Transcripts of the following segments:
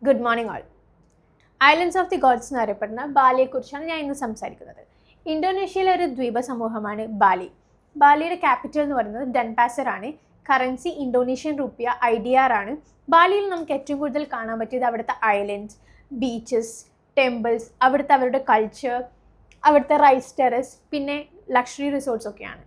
Good morning all. Islands of the gods എന്ന് അറിയപ്പെടുന്ന ബാലിയെക്കുറിച്ചാണ് ഞാൻ ഇന്ന് സംസാരിക്കുന്നത്. ഇന്തോനേഷ്യയിലെ ഒരു ദ്വീപ സമൂഹമാണ് ബാലി. ബാലിയുടെ ക്യാപിറ്റൽ എന്ന് പറയുന്നത് ഡെൻപാസർ ആണ്. കറൻസി ഇന്തോനേഷ്യൻ റുപ്പിയ IDR ആണ്. ബാലിയിൽ നമുക്ക് ഏറ്റവും കൂടുതൽ കാണാൻ പറ്റിയത് അവിടുത്തെ ഐലൻഡ്സ്, ബീച്ചസ്, ടെമ്പിൾസ്, അവരുടെ കൾച്ചർ, അവിടുത്തെ റൈസ് ടെറസ്, പിന്നെ ലക്ഷറി റിസോർട്ട്സ് ഒക്കെയാണ്.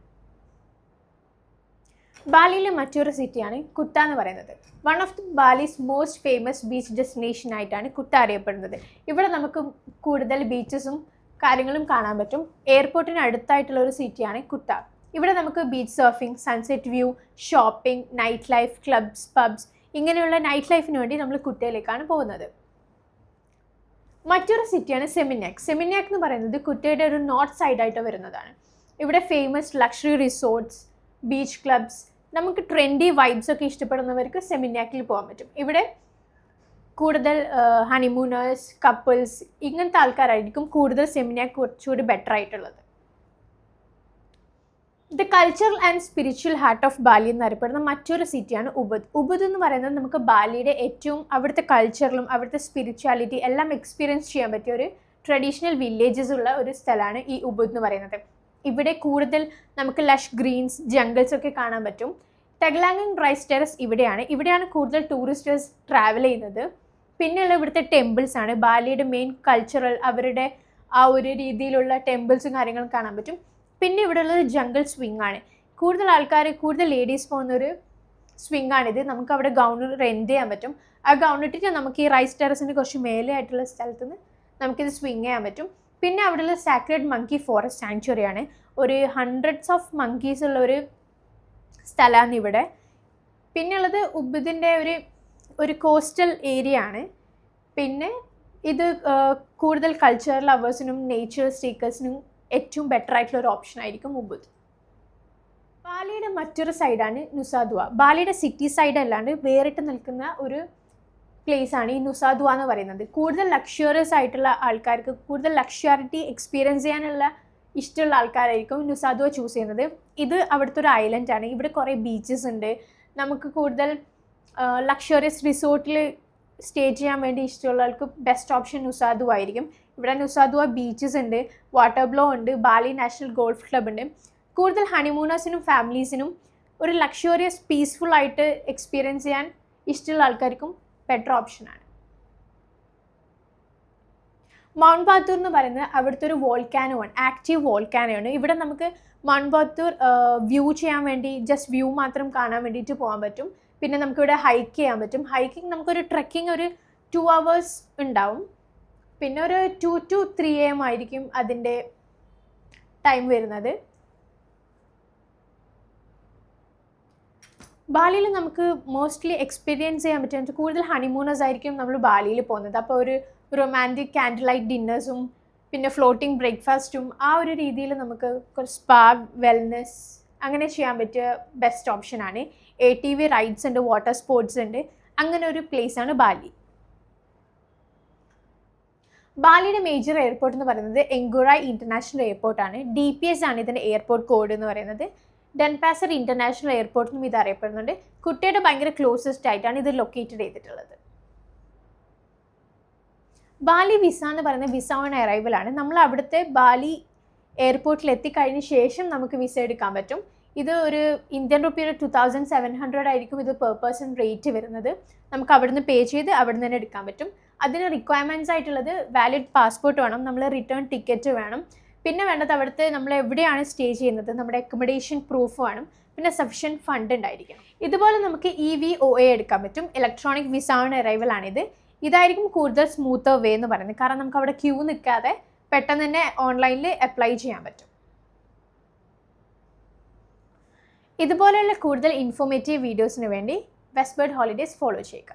ബാലിയിലെ മറ്റൊരു സിറ്റിയാണ് കുട്ട എന്ന് പറയുന്നത്. One of the Bali's most famous beach destination ആയിട്ടാണ് കുട്ട അറിയപ്പെടുന്നത്. ഇവിടെ നമുക്ക് കൂടുതൽ ബീച്ചസും കാര്യങ്ങളും കാണാൻ പറ്റും. എയർപോർട്ടിന് അടുത്തായിട്ടുള്ള ഒരു സിറ്റിയാണ് കുട്ട. ഇവിടെ നമുക്ക് beach surfing, sunset view, shopping, night life, clubs, puffs ഇങ്ങനെയുള്ള നൈറ്റ് ലൈഫിന് വേണ്ടി നമ്മൾ കുട്ടയിലേക്കാണ് പോകുന്നത്. മറ്റൊരു സിറ്റിയാണ് സെമിനാക്. സെമിനാക് എന്ന് പറയുന്നത് കുട്ടയുടെ ഒരു നോർത്ത് സൈഡായിട്ട് വരുന്നതാണ്. ഇവിടെ famous luxury resorts, beach clubs, നമുക്ക് ട്രെൻഡി വൈബ്സ് ഒക്കെ ഇഷ്ടപ്പെടുന്നവർക്ക് സെമിനാക്കിൽ പോകാൻ പറ്റും. ഇവിടെ കൂടുതൽ ഹണിമൂണേഴ്സ്, കപ്പിൾസ് ഇങ്ങനത്തെ ആൾക്കാരായിരിക്കും കൂടുതൽ സെമിനാക്ക് കുറച്ചുകൂടി ബെറ്റർ ആയിട്ടുള്ളത്. The cultural and spiritual heart of Bali എന്നറിയപ്പെടുന്ന മറ്റൊരു സിറ്റിയാണ് ഉബുദ്. ഉബുദ് എന്ന് പറയുന്നത് നമുക്ക് ബാലിയുടെ ഏറ്റവും അവിടുത്തെ കൾച്ചറിലും അവിടുത്തെ സ്പിരിച്വാലിറ്റി എല്ലാം എക്സ്പീരിയൻസ് ചെയ്യാൻ പറ്റിയ ഒരു ട്രഡീഷണൽ വില്ലേജസ് ഉള്ള ഒരു സ്ഥലമാണ് ഈ ഉബുദ് എന്ന് പറയുന്നത്. ഇവിടെ കൂടുതൽ നമുക്ക് ലഷ് ഗ്രീൻസ്, ജംഗിൾസ് ഒക്കെ കാണാൻ പറ്റും. ടെഗ്ലാങ്ങിങ് റൈസ് ടെറസ് ഇവിടെയാണ് കൂടുതൽ ടൂറിസ്റ്റേഴ്സ് ട്രാവൽ ചെയ്യുന്നത്. പിന്നെയുള്ള ഇവിടുത്തെ ടെമ്പിൾസ് ആണ് ബാലിയുടെ മെയിൻ കൾച്ചറൽ, അവരുടെ ആ ഒരു രീതിയിലുള്ള ടെമ്പിൾസും കാര്യങ്ങളും കാണാൻ പറ്റും. പിന്നെ ഇവിടെ ഉള്ളത് ജംഗിൾ സ്വിങ് ആണ്. കൂടുതൽ ലേഡീസ് പോകുന്ന ഒരു സ്വിങ് ആണിത്. നമുക്ക് അവിടെ ഗൗൺ റെൻറ്റ് ചെയ്യാൻ പറ്റും. ആ ഗൗൺ ഇട്ടിട്ട് നമുക്ക് ഈ റൈസ് ടെറസിൻ്റെ കുറച്ച് മേലെ ആയിട്ടുള്ള സ്ഥലത്ത് നിന്ന് നമുക്കിത് സ്വിങ് ചെയ്യാൻ പറ്റും. പിന്നെ അവിടെയുള്ള സാക്രഡ് മങ്കി ഫോറസ്റ്റ് സാങ്ച്വറി ആണ്. ഒരു ഹൺഡ്രഡ്സ് ഓഫ് മങ്കീസ് ഉള്ള ഒരു സ്ഥലമാണ് ഇവിടെ. പിന്നെയുള്ളത് ഉബുദിൻ്റെ ഒരു കോസ്റ്റൽ ഏരിയ ആണ്. പിന്നെ ഇത് കൂടുതൽ കൾച്ചറൽ ലവേഴ്സിനും നേച്ചർ സീക്കേഴ്സിനും ഏറ്റവും ബെറ്റർ ആയിട്ടുള്ള ഒരു ഓപ്ഷൻ ആയിരിക്കും ഉബുദ്. ബാലിയുടെ മറ്റൊരു സൈഡാണ് നുസാദുവ. ബാലിയുടെ സിറ്റി സൈഡ് അല്ലാണ്ട് വേറിട്ട് നിൽക്കുന്ന ഒരു പ്ലേസ് ആണ് ഈ നുസാദുവ എന്ന് പറയുന്നത്. കൂടുതൽ ലക്ഷറിയസ് ആയിട്ടുള്ള ആൾക്കാർക്ക്, കൂടുതൽ ലക്ഷറിറ്റി എക്സ്പീരിയൻസ് ചെയ്യാനുള്ള ഇഷ്ടമുള്ള ആൾക്കാരായിരിക്കും നുസാദുവ ചൂസ് ചെയ്യുന്നത്. ഇത് അവിടുത്തെ ഒരു ഐലൻഡ് ആണ്. ഇവിടെ കുറേ ബീച്ചസ് ഉണ്ട്. നമുക്ക് കൂടുതൽ ലക്ഷറിയസ് റിസോർട്ടിൽ സ്റ്റേ ചെയ്യാൻ വേണ്ടി ഇഷ്ടമുള്ളവർക്ക് ബെസ്റ്റ് ഓപ്ഷൻ നുസാദുവ ആയിരിക്കും. ഇവിടെ നുസാദുവ ബീച്ചസ് ഉണ്ട്, വാട്ടർ ബ്ലോ ഉണ്ട്, ബാലി നാഷണൽ ഗോൾഫ് ക്ലബ് ഉണ്ട്. കൂടുതൽ ഹണിമൂണേഴ്സിനും ഫാമിലീസിനും ഒരു ലക്ഷറിയസ് പീസ്ഫുൾ ആയിട്ട് എക്സ്പീരിയൻസ് ചെയ്യാൻ ഇഷ്ടമുള്ള ആൾക്കാർക്കും ബെറ്റർ ഓപ്ഷനാണ്. മൗണ്ട് ബാത്തൂർ എന്ന് പറയുന്നത് അവിടുത്തെ ഒരു വോൾക്കാനോ ആണ്, ആക്റ്റീവ് വോൾക്കാനോ ആണ്. ഇവിടെ നമുക്ക് മൗണ്ട് ബാത്തൂർ വ്യൂ ചെയ്യാൻ വേണ്ടി ജസ്റ്റ് വ്യൂ മാത്രം കാണാൻ വേണ്ടിയിട്ട് പോകാൻ പറ്റും. പിന്നെ നമുക്കിവിടെ ഹൈക്ക് ചെയ്യാൻ പറ്റും. ഹൈക്കിങ് നമുക്കൊരു ട്രെക്കിംഗ് ഒരു 2 hours ഉണ്ടാവും. പിന്നെ ഒരു 2 to 3 AM ആയിരിക്കും അതിൻ്റെ ടൈം വരുന്നത്. ബാലിയിൽ നമുക്ക് മോസ്റ്റ്ലി എക്സ്പീരിയൻസ് ചെയ്യാൻ പറ്റും. കൂടുതൽ ഹണിമൂണേഴ്സ് ആയിരിക്കും നമ്മൾ ബാലിയിൽ പോകുന്നത്. അപ്പോൾ ഒരു റൊമാൻറ്റിക് കാൻഡിൽ ലൈറ്റ് ഡിന്നേഴ്സും പിന്നെ ഫ്ലോട്ടിംഗ് ബ്രേക്ക്ഫാസ്റ്റും ആ ഒരു രീതിയിൽ നമുക്ക് കുറച്ച് സ്പാ, വെൽനെസ് അങ്ങനെ ചെയ്യാൻ പറ്റിയ ബെസ്റ്റ് ഓപ്ഷനാണ്. ATV റൈഡ്സ് ഉണ്ട്, വാട്ടർ സ്പോർട്സ് ഉണ്ട്. അങ്ങനെ ഒരു പ്ലേസാണ് ബാലി. ബാലിയുടെ മേജർ എയർപോർട്ട് എന്ന് പറയുന്നത് എങ്കുറായ് ഇൻ്റർനാഷണൽ എയർപോർട്ടാണ്. DPS ആണ് ഇതിൻ്റെ എയർപോർട്ട് കോഡ് എന്ന് പറയുന്നത്. ഡെൻപാസർ ഇൻ്റർനാഷണൽ എയർപോർട്ടിനും ഇത് അറിയപ്പെടുന്നുണ്ട്. കുട്ടയുടെ ഭയങ്കര ക്ലോസസ്റ്റ് ആയിട്ടാണ് ഇത് ലൊക്കേറ്റഡ് ചെയ്തിട്ടുള്ളത്. ബാലി വിസ എന്ന് പറയുന്നത് വിസ ഓൺ അറൈവലാണ്. നമ്മൾ അവിടുത്തെ ബാലി എയർപോർട്ടിൽ എത്തിക്കഴിഞ്ഞ ശേഷം നമുക്ക് വിസ എടുക്കാൻ പറ്റും. ഇത് ഒരു ഇന്ത്യൻ റുപ്പിയുടെ 2700 ആയിരിക്കും ഇത് പെർ പേഴ്സൺ റേറ്റ് വരുന്നത്. നമുക്ക് അവിടുന്ന് പേ ചെയ്ത് അവിടുന്ന് തന്നെ എടുക്കാൻ പറ്റും. അതിന് റിക്വയർമെൻറ്റ്സ് ആയിട്ടുള്ളത് വാലിഡ് പാസ്പോർട്ട് വേണം, നമ്മൾ റിട്ടേൺ ടിക്കറ്റ് വേണം. പിന്നെ വേണ്ടത് അവിടുത്തെ നമ്മൾ എവിടെയാണ് സ്റ്റേ ചെയ്യുന്നത് നമ്മുടെ അക്കോമഡേഷൻ പ്രൂഫ് വേണം. പിന്നെ സഫിഷ്യൻറ്റ് ഫണ്ട് ഉണ്ടായിരിക്കണം. ഇതുപോലെ നമുക്ക് EVOA എടുക്കാൻ പറ്റും. ഇലക്ട്രോണിക് വിസ ഓൺ അറൈവൽ ആണിത്. ഇതായിരിക്കും കൂടുതൽ സ്മൂത്തർ വേ എന്ന് പറയുന്നത്. കാരണം നമുക്ക് അവിടെ ക്യൂ നിൽക്കാതെ പെട്ടെന്ന് തന്നെ ഓൺലൈനിൽ അപ്ലൈ ചെയ്യാൻ പറ്റും. ഇതുപോലെയുള്ള കൂടുതൽ ഇൻഫോർമേറ്റീവ് വീഡിയോസിന് വേണ്ടി വെസ്റ്റ്ബേർഡ് ഹോളിഡേയ്സ് ഫോളോ ചെയ്യുക.